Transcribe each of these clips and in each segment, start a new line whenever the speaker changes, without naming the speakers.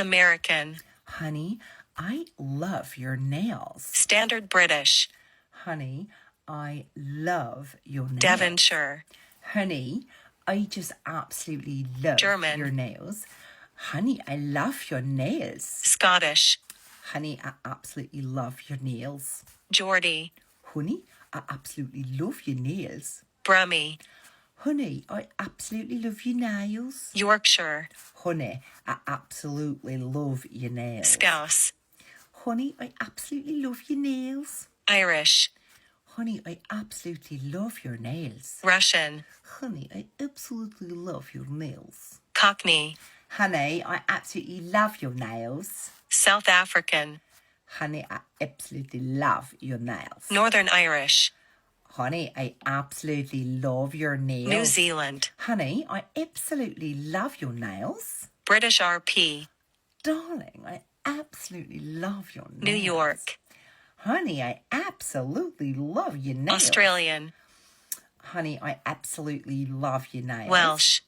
American.
Honey, I love your nails.
Standard British.
Honey, I love your nails.
Devonshire.
Honey, I just absolutely love
German.
your nails. Honey, I love your nails.
Scottish.
Honey, I absolutely love your nails.
Geordie.
Honey, I absolutely love your nails.
Brummie.
Honey, I absolutely love your nails.
Yorkshire.
Honey, I absolutely love your nails.
Scouse.
Honey, I absolutely love your nails.
Irish.
Honey, I absolutely love your nails.
Russian.
Honey, I absolutely love your nails.
Cockney.
Honey, I absolutely love your nails.
South African.
Honey, I absolutely love your nails.
Northern Irish.
Honey, I absolutely love your nails.
New Zealand.
Honey, I absolutely love your nails.
British RP.
Darling, I absolutely love your nails.
New York.
Honey, I absolutely love your nails.
Australian.
Honey, I absolutely love your nails.
Welsh.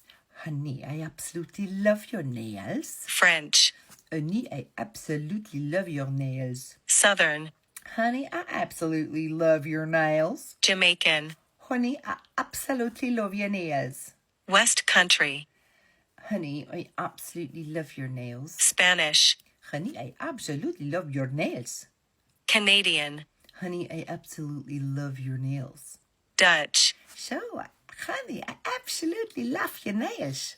Honey, I absolutely love your nails.
French.
Honey, I absolutely love your nails.
Southern.
Honey, I absolutely love your nails.
Jamaican.
Honey, I absolutely love your nails.
West Country.
Honey, I absolutely love your nails.
Spanish.
Honey, I absolutely love your nails.
Canadian.
Honey, I absolutely love your nails.
Dutch.
So, honey, I absolutely love your nails.